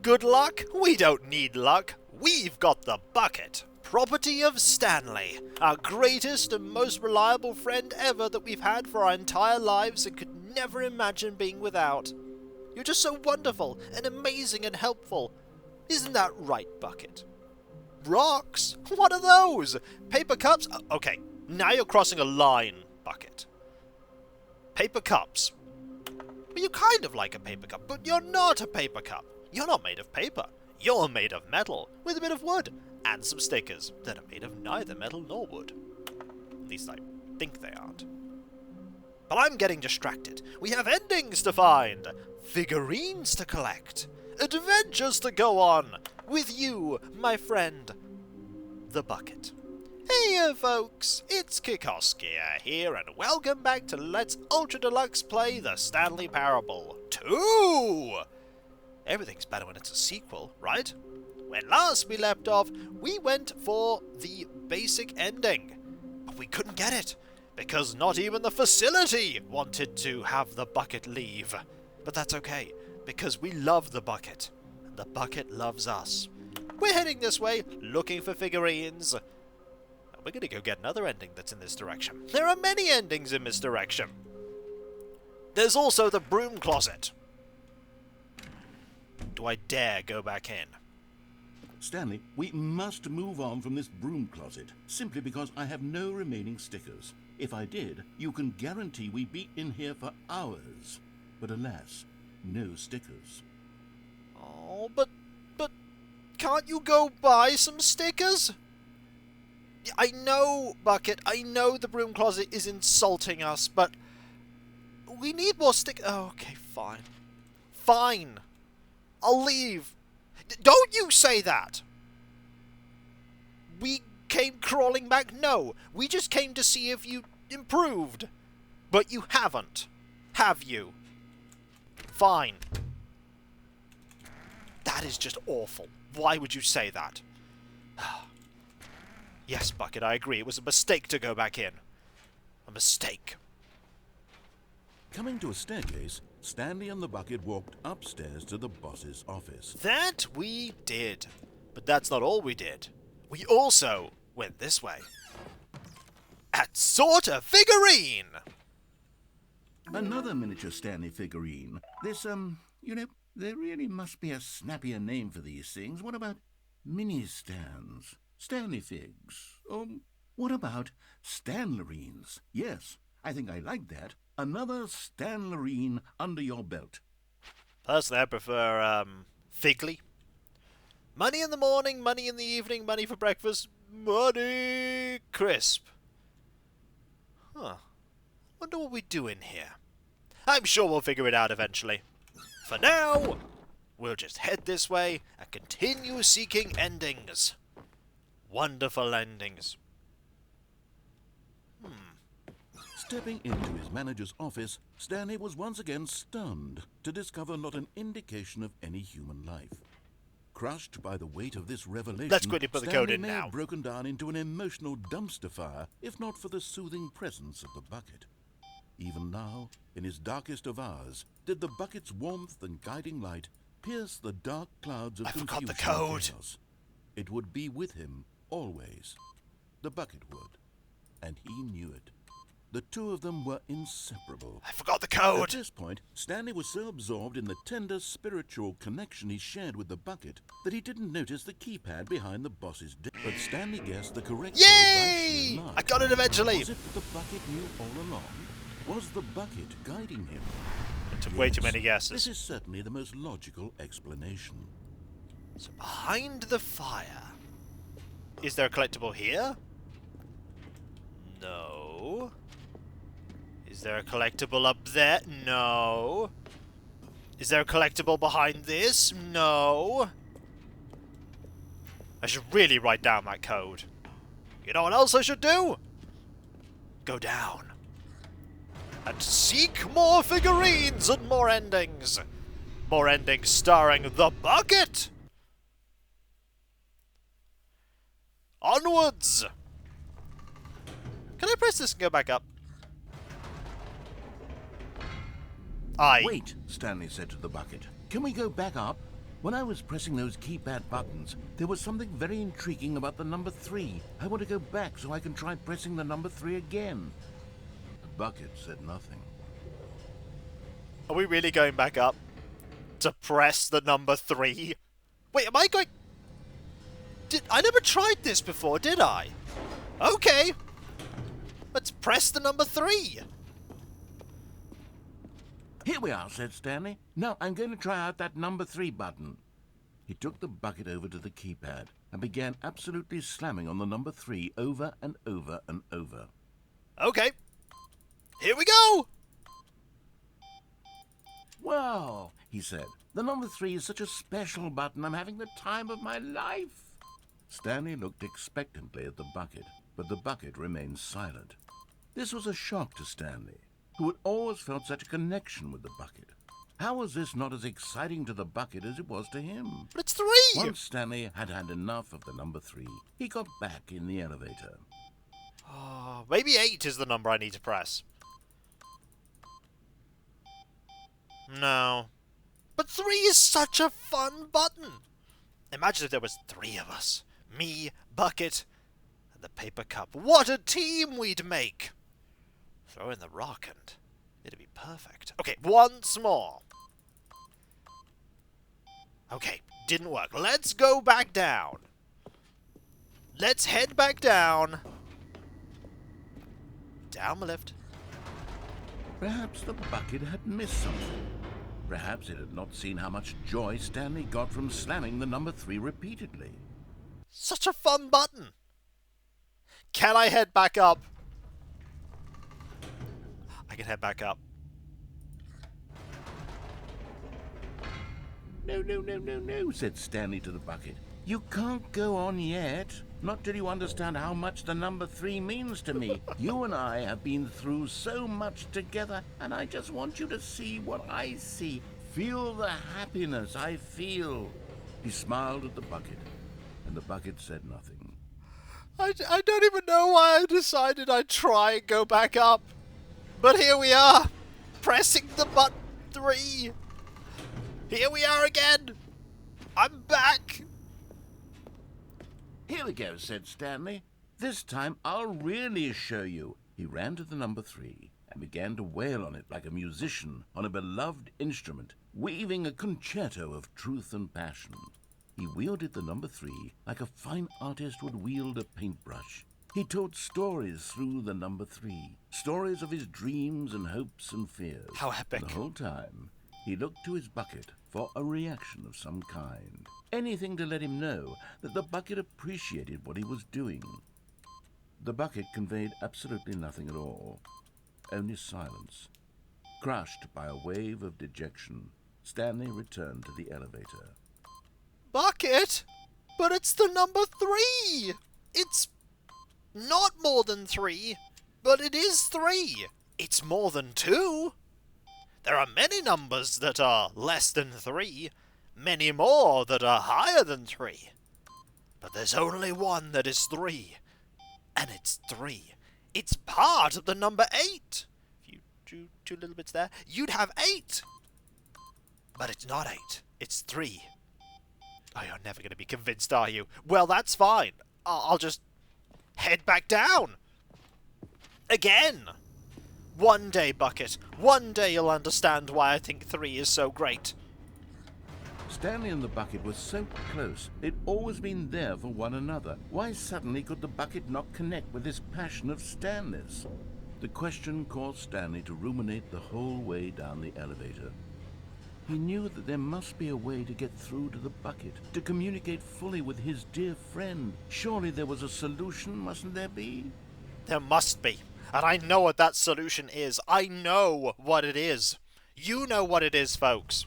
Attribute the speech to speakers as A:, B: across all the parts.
A: Good luck? We don't need luck. We've got the bucket. Property of Stanley, our greatest and most reliable friend ever that we've had for our entire lives and could never imagine being without. You're just so wonderful and amazing and helpful. Isn't that right, Bucket? Rocks? What are those? Paper cups? Okay, now you're crossing a line, Bucket. Paper cups. Well, you're kind of like a paper cup, but you're not a paper cup. You're not made of paper. You're made of metal, with a bit of wood, and some stickers that are made of neither metal nor wood. At least I think they aren't. But I'm getting distracted. We have endings to find, figurines to collect, adventures to go on, with you, my friend, the Bucket. Hey folks, it's Kikoskia here, and welcome back to Let's Ultra Deluxe play the Stanley Parable 2! Everything's better when it's a sequel, right? When last we left off, we went for the basic ending, but we couldn't get it, because not even the facility wanted to have the Bucket leave. But that's okay, because we love the Bucket, and the Bucket loves us. We're heading this way, looking for figurines. We're going to go get another ending that's in this direction. There are many endings in this direction. There's also the broom closet. Do I dare go back in?
B: Stanley, we must move on from this broom closet, simply because I have no remaining stickers. If I did, you can guarantee we'd be in here for hours. But alas, no stickers.
A: Oh, but can't you go buy some stickers? I know, Bucket, I know the broom closet is insulting us, but we need more stickers. Oh, okay, fine. Fine. I'll leave. Don't you say that! We came crawling back? No, we just came to see if you improved. But you haven't. Have you? Fine. That is just awful. Why would you say that? Yes, Bucket, I agree. It was a mistake to go back in. A mistake.
B: Coming to a staircase, Stanley and the Bucket walked upstairs to the boss's office.
A: That we did. But that's not all we did. We also went this way. At sort of figurine!
B: Another miniature Stanley figurine. This, there really must be a snappier name for these things. What about mini-stands? Stanley figs? What about Stanlerines? Yes, I think I like that. Another Stanlerine under your belt.
A: Personally, I prefer, Figly. Money in the morning, money in the evening, money for breakfast, money crisp. Huh. Wonder what we do in here. I'm sure we'll figure it out eventually. For now, we'll just head this way and continue seeking endings. Wonderful endings.
B: Stepping into his manager's office, Stanley was once again stunned to discover not an indication of any human life. Crushed by the weight of this revelation,
A: Let's quickly put the code in
B: may
A: now.
B: have broken down into an emotional dumpster fire, if not for the soothing presence of the Bucket. Even now, in his darkest of hours, did the Bucket's warmth and guiding light pierce the dark clouds of confusion.
A: I forgot the code.
B: And chaos. It would be with him always. The Bucket would, and he knew it. The two of them were inseparable.
A: I forgot the code!
B: At this point, Stanley was so absorbed in the tender spiritual connection he shared with the Bucket that he didn't notice the keypad behind the boss's desk. But Stanley guessed the correct code by
A: Yay!
B: sheer luck.
A: I got it eventually!
B: Was it that the Bucket knew all along? Was the Bucket guiding him?
A: It took way too many guesses.
B: This is certainly the most logical explanation.
A: So behind the fire. Is there a collectible here? No. Is there a collectible up there? No. Is there a collectible behind this? No. I should really write down that code. You know what else I should do? Go down. And seek more figurines and more endings. More endings starring the Bucket. Onwards. Can I press this and go back up?
B: Wait, Stanley said to the Bucket. Can we go back up? When I was pressing those keypad buttons, there was something very intriguing about the number 3. I want to go back so I can try pressing the number 3 again. The bucket said nothing.
A: Are we really going back up to press the number 3? Wait, am I going... I never tried this before, did I? Okay. Let's press the number 3.
B: Here we are, said Stanley. Now I'm going to try out that number 3 button. He took the bucket over to the keypad and began absolutely slamming on the number 3 over and over and over.
A: Okay. Here we go!
B: Wow, he said. The number 3 is such a special button. I'm having the time of my life. Stanley looked expectantly at the bucket, but the bucket remained silent. This was a shock to Stanley, who had always felt such a connection with the bucket. How was this not as exciting to the bucket as it was to him?
A: But it's 3!
B: Once Stanley had had enough of the number 3, he got back in the elevator.
A: Oh, maybe 8 is the number I need to press. No. But 3 is such a fun button! Imagine if there was 3 of us. Me, Bucket, and the paper cup. What a team we'd make! Throw in the rock and it'd be perfect. Okay, once more. Okay, didn't work. Let's go back down. Let's head back down. Down the lift.
B: Perhaps the bucket had missed something. Perhaps it had not seen how much joy Stanley got from slamming the number 3 repeatedly.
A: Such a fun button. Can I head back up? I can head back up.
B: No, said Stanley to the bucket. You can't go on yet. Not till you understand how much the number 3 means to me. You and I have been through so much together, and I just want you to see what I see. Feel the happiness I feel. He smiled at the bucket, and the bucket said nothing.
A: I don't even know why I decided I'd try and go back up. But here we are, pressing the button 3. Here we are again. I'm back.
B: Here we go, said Stanley. This time I'll really show you. He ran to the number 3 and began to wail on it like a musician on a beloved instrument, weaving a concerto of truth and passion. He wielded the number 3 like a fine artist would wield a paintbrush. He told stories through the number 3, stories of his dreams and hopes and fears.
A: How epic.
B: And the whole time, he looked to his bucket for a reaction of some kind. Anything to let him know that the bucket appreciated what he was doing. The bucket conveyed absolutely nothing at all, only silence. Crushed by a wave of dejection, Stanley returned to the elevator.
A: Bucket? But it's the number 3! It's not more than 3, but it is 3. It's more than 2. There are many numbers that are less than 3, many more that are higher than 3. But there's only one that is 3, and it's 3. It's part of the number 8. If you drew 2 little bits there, you'd have 8. But it's not 8, it's 3. Oh, you're never going to be convinced, are you? Well, that's fine. I'll just head back down. Again. One day, Bucket. One day you'll understand why I think 3 is so great.
B: Stanley and the bucket were so close. They'd always been there for one another. Why suddenly could the bucket not connect with this passion of Stanley's? The question caused Stanley to ruminate the whole way down the elevator. He knew that there must be a way to get through to the bucket, to communicate fully with his dear friend. Surely there was a solution, mustn't there be?
A: There must be. And I know what that solution is. I know what it is. You know what it is, folks.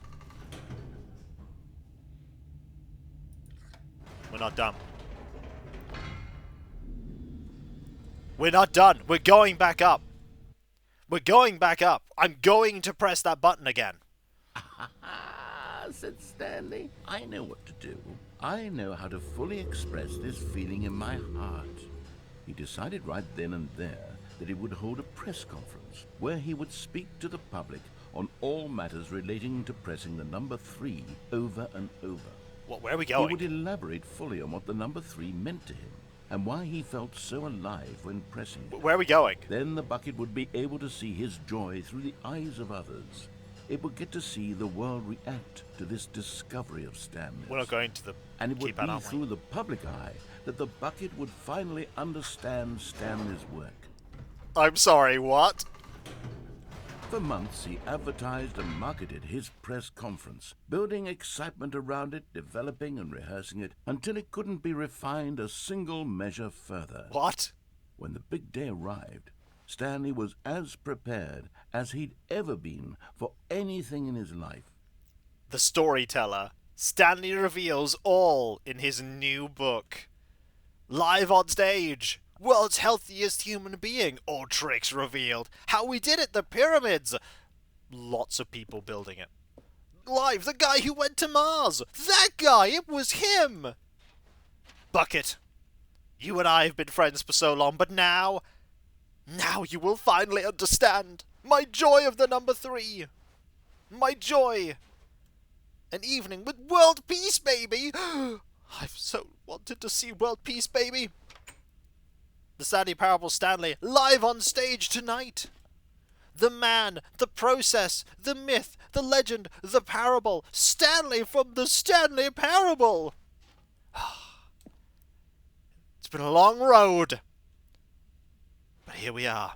A: We're not done. We're not done. We're going back up. We're going back up. I'm going to press that button again.
B: Said Stanley. I know what to do. I know how to fully express this feeling in my heart. He decided right then and there that he would hold a press conference where he would speak to the public on all matters relating to pressing the number 3 over and over.
A: Where are we
B: He
A: going?
B: would elaborate fully on what the number 3 meant to him, and why he felt so alive when pressing it.
A: Where are we going?
B: Then the bucket would be able to see his joy through the eyes of others. It would get to see the world react to this discovery of Stanley's.
A: We're not going to the
B: And it would
A: keypad,
B: be
A: aren't we?
B: through the public eye that the bucket would finally understand Stanley's work.
A: I'm sorry, what?
B: For months, he advertised and marketed his press conference, building excitement around it, developing and rehearsing it, until it couldn't be refined a single measure further.
A: What?
B: When the big day arrived, Stanley was as prepared as he'd ever been for anything in his life.
A: The storyteller. Stanley reveals all in his new book. Live on stage. World's healthiest human being. All tricks revealed. How we did it, the pyramids. Lots of people building it. Live, the guy who went to Mars. That guy, it was him. Bucket. You and I have been friends for so long, but now you will finally understand. My joy of the number 3. My joy. An evening with world peace, baby. I've so wanted to see world peace, baby. The Stanley Parable Stanley, live on stage tonight. The man, the process, the myth, the legend, the parable. Stanley from the Stanley Parable. It's been a long road. But here we are.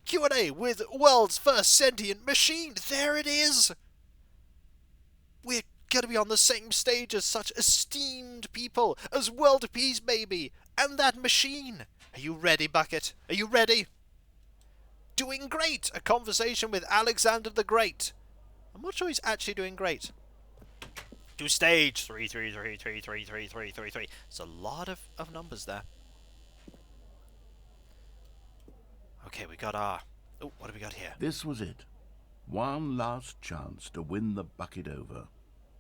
A: Q&A with world's first sentient machine. There it is. We're going to be on the same stage as such esteemed people as World Peace Baby and that machine. Are you ready, Bucket? Are you ready? Doing great. A conversation with Alexander the Great. I'm not sure he's actually doing great. To stage 333333333. It's a lot of numbers there. Okay, we got our... Oh, what do we got here?
B: This was it. One last chance to win the bucket over.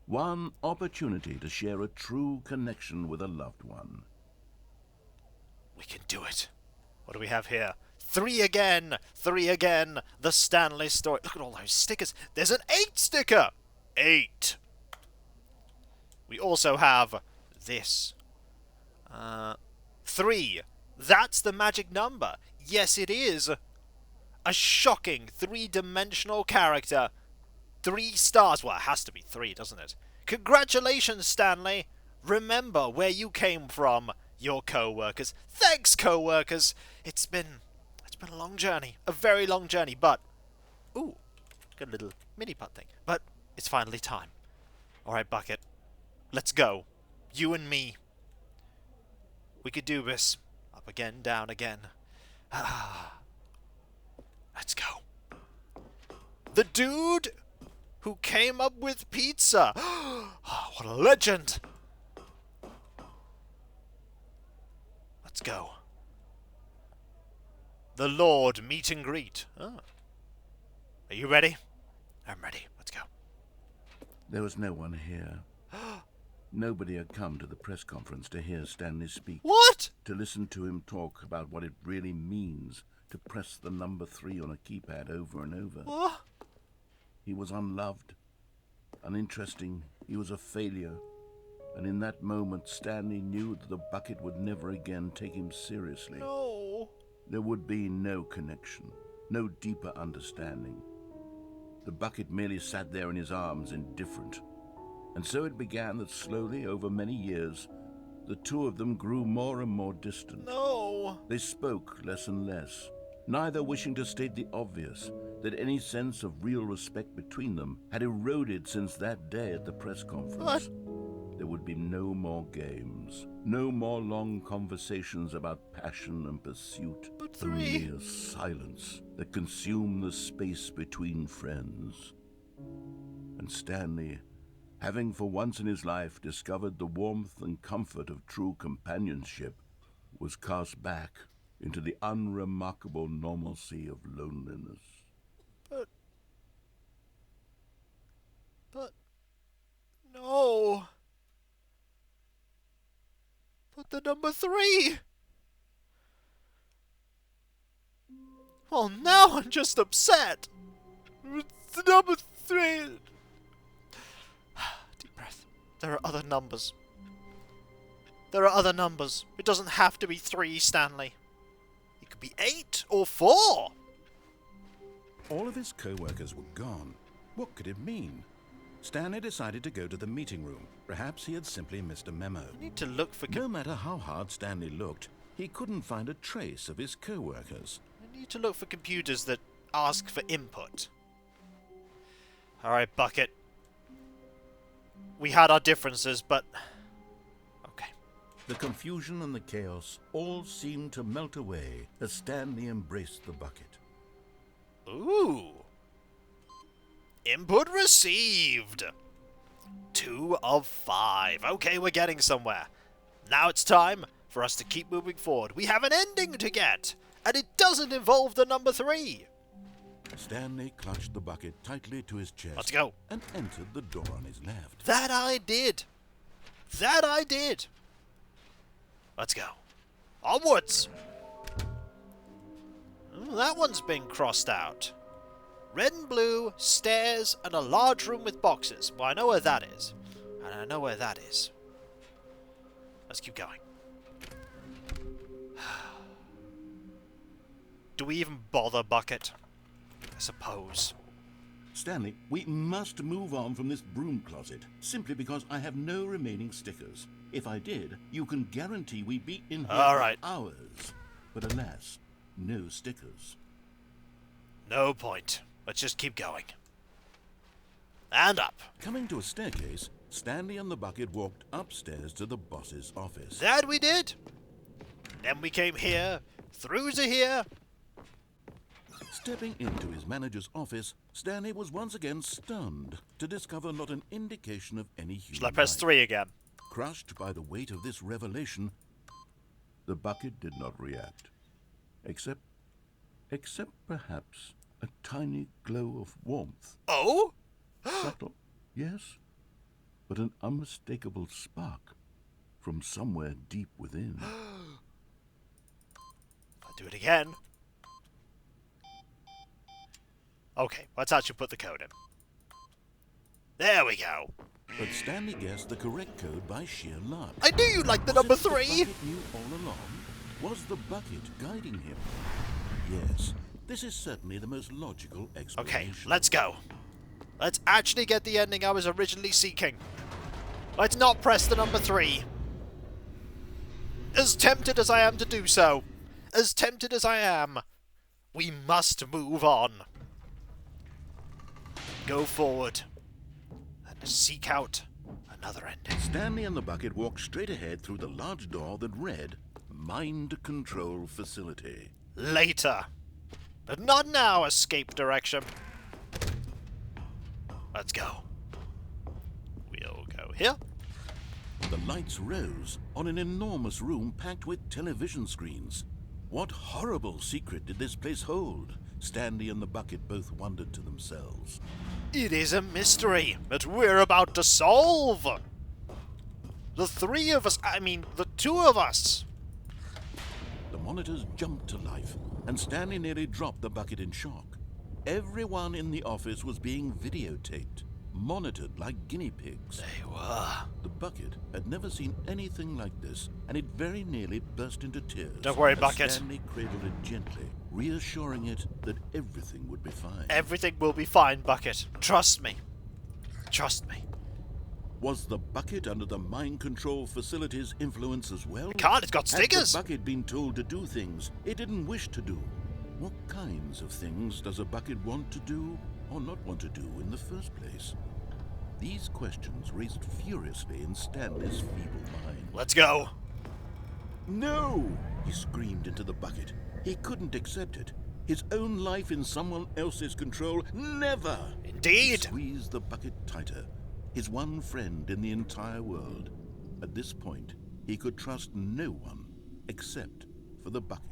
B: One opportunity to share a true connection with a loved one.
A: We can do it. What do we have here? 3 again! 3 again! The Stanley story. Look at all those stickers. There's an 8 sticker! 8! We also have this. 3. That's the magic number. Yes, it is. A shocking 3-dimensional character. 3 stars. Well, it has to be 3, doesn't it? Congratulations, Stanley. Remember where you came from. Your co-workers. Thanks, co-workers. It's been a long journey. A very long journey, but... Ooh, got a little mini-putt thing. But it's finally time. Alright, Bucket. Let's go. You and me. We could do this. Up again, down again. Let's go. The dude who came up with pizza. What a legend. Let's go. The Lord meet and greet. Oh. Are you ready? I'm ready. Let's go.
B: There was no one here. Nobody had come to the press conference to hear Stanley speak.
A: What?
B: To listen to him talk about what it really means to press the number 3 on a keypad over and over.
A: What?
B: He was unloved, uninteresting. He was a failure. And in that moment, Stanley knew that the bucket would never again take him seriously.
A: No.
B: There would be no connection, no deeper understanding. The bucket merely sat there in his arms, indifferent. And so it began that slowly, over many years, the two of them grew more and more distant.
A: No.
B: They spoke less and less, neither wishing to state the obvious, that any sense of real respect between them had eroded since that day at the press conference. There would be no more games, no more long conversations about passion and pursuit.
A: But 3.
B: Only a silence that consumed the space between friends. And Stanley, having for once in his life discovered the warmth and comfort of true companionship, was cast back into the unremarkable normalcy of loneliness.
A: But, no. But the number 3. Well, now I'm just upset. the number 3. Deep breath. There are other numbers. There are other numbers. It doesn't have to be 3, Stanley. It could be 8 or 4.
B: All of his co-workers were gone. What could it mean? Stanley decided to go to the meeting room. Perhaps he had simply missed a memo.
A: I need to look for...
B: No matter how hard Stanley looked, he couldn't find a trace of his co-workers.
A: I need to look for computers that ask for input. Alright, Bucket. We had our differences, but... okay.
B: The confusion and the chaos all seemed to melt away as Stanley embraced the bucket.
A: Ooh. Input received. 2 of 5. Okay, we're getting somewhere. Now it's time for us to keep moving forward. We have an ending to get, and it doesn't involve the number 3.
B: Stanley clutched the bucket tightly to his chest.
A: Let's go.
B: And entered the door on his left.
A: That I did. That I did. Let's go. Onwards. Ooh, that one's been crossed out. Red and blue, stairs, and a large room with boxes. Well, I know where that is. And I know where that is. Let's keep going. Do we even bother, Bucket? I suppose.
B: Stanley, we must move on from this broom closet, simply because I have no remaining stickers. If I did, you can guarantee we'd be in here for hours. But alas, no stickers.
A: No point. Let's just keep going. And up.
B: Coming to a staircase, Stanley and the bucket walked upstairs to the boss's office.
A: That we did. Then we came here, through to here.
B: Stepping into his manager's office, Stanley was once again stunned to discover not an indication of any human
A: Shall I press
B: life.
A: 3 again?
B: Crushed by the weight of this revelation, the bucket did not react. Except perhaps a tiny glow of warmth.
A: Oh?
B: Subtle, yes, but an unmistakable spark from somewhere deep within.
A: I'll do it again. Okay, let's actually put the code in. There we go.
B: But Stanley guessed the correct code by sheer luck.
A: I knew you'd like the
B: Was
A: number
B: it that
A: 3.
B: The bucket knew all along? Was the bucket guiding him? Yes, this is certainly the most logical explanation.
A: Okay, let's go. Let's actually get the ending I was originally seeking. Let's not press the number 3. As tempted as I am to do so, as tempted as I am, we must move on. Go forward and seek out another ending.
B: Stanley and the bucket walked straight ahead through the large door that read, Mind Control Facility.
A: Later. But not now, escape direction. Let's go. We'll go here.
B: The lights rose on an enormous room packed with television screens. What horrible secret did this place hold? Stanley and the bucket both wondered to themselves.
A: It is a mystery that we're about to solve. The 3 of us, the 2 of us.
B: The monitors jumped to life, and Stanley nearly dropped the bucket in shock. Everyone in the office was being videotaped, monitored like guinea pigs.
A: They were.
B: The bucket had never seen anything like this, and it very nearly burst into tears.
A: Don't worry,
B: as
A: Bucket.
B: Stanley cradled it gently, reassuring it that everything would be fine.
A: Everything will be fine, Bucket. Trust me. Trust me.
B: Was the bucket under the mind control facility's influence as well?
A: It can't, it's got stickers.
B: Had the bucket been told to do things it didn't wish to do? What kinds of things does a bucket want to do or not want to do in the first place? These questions raced furiously in Stanley's feeble mind.
A: Let's go.
B: No! He screamed into the bucket. He couldn't accept it. His own life in someone else's control? Never!
A: Indeed.
B: He squeezed the bucket tighter. His one friend in the entire world. At this point, he could trust no one except for the bucket.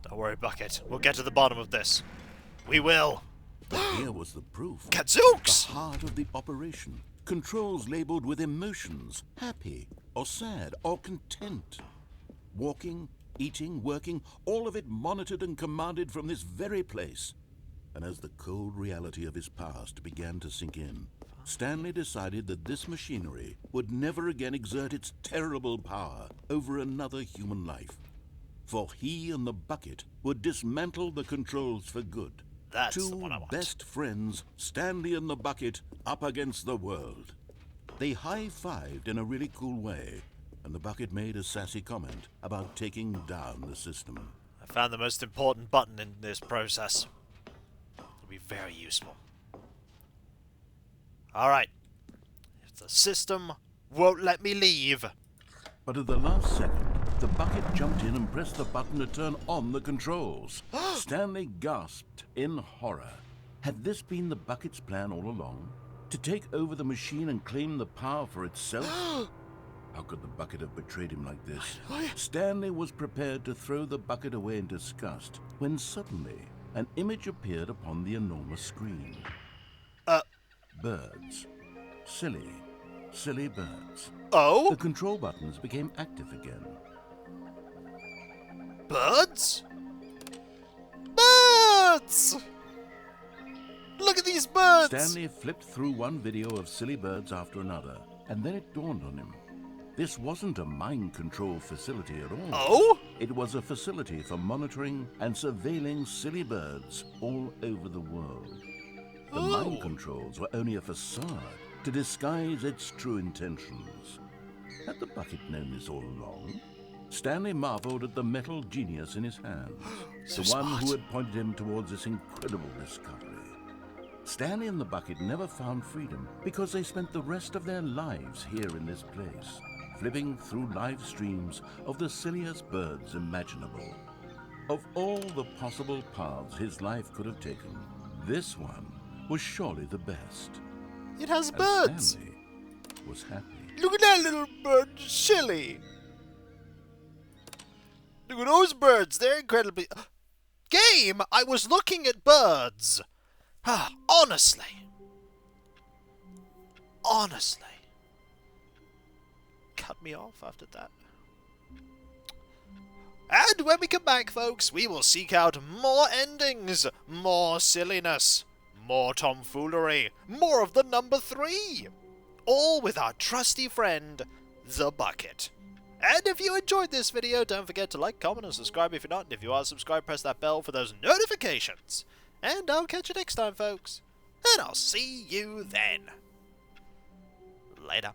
A: Don't worry, Bucket. We'll get to the bottom of this. We will.
B: But here was the proof.
A: Gadzooks!
B: The heart of the operation. Controls labeled with emotions. Happy, or sad, or content. Walking, eating, working, all of it monitored and commanded from this very place. And as the cold reality of his past began to sink in, Stanley decided that this machinery would never again exert its terrible power over another human life. For he and the bucket would dismantle the controls for good.
A: That's the one I want.
B: Best friends, Stanley and the bucket, up against the world. They high-fived in a really cool way, and the bucket made a sassy comment about taking down the system.
A: I found the most important button in this process. It'll be very useful. Alright. The system won't let me leave.
B: But at the last second, the bucket jumped in and pressed the button to turn on the controls. Stanley gasped in horror. Had this been the bucket's plan all along? To take over the machine and claim the power for itself? How could the bucket have betrayed him like this? Stanley was prepared to throw the bucket away in disgust when suddenly an image appeared upon the enormous screen. Birds. Silly birds.
A: Oh?
B: The control buttons became active again.
A: Birds? Birds! Look at these birds!
B: Stanley flipped through one video of silly birds after another, and then it dawned on him. This wasn't a mind control facility at all.
A: Oh?
B: It was a facility for monitoring and surveilling silly birds all over the world. The mind controls were only a facade to disguise its true intentions. Had the bucket known this all along? Stanley marveled at the metal genius in his hands,
A: So
B: the one
A: smart.
B: who had pointed him towards this incredible discovery. Stanley and the bucket never found freedom because they spent the rest of their lives here in this place, flipping through live streams of the silliest birds imaginable. Of all the possible paths his life could have taken, this one was surely the best.
A: It has
B: And
A: birds!
B: Stanley was happy.
A: Look at that little bird, Silly! Look at those birds, they're incredibly... Game! I was looking at birds! Honestly. Cut me off after that. And when we come back, folks, we will seek out more endings, more silliness, more tomfoolery, more of the number 3. All with our trusty friend, the Bucket. And if you enjoyed this video, don't forget to like, comment, and subscribe if you're not. And if you are subscribed, press that bell for those notifications. And I'll catch you next time, folks. And I'll see you then. Later.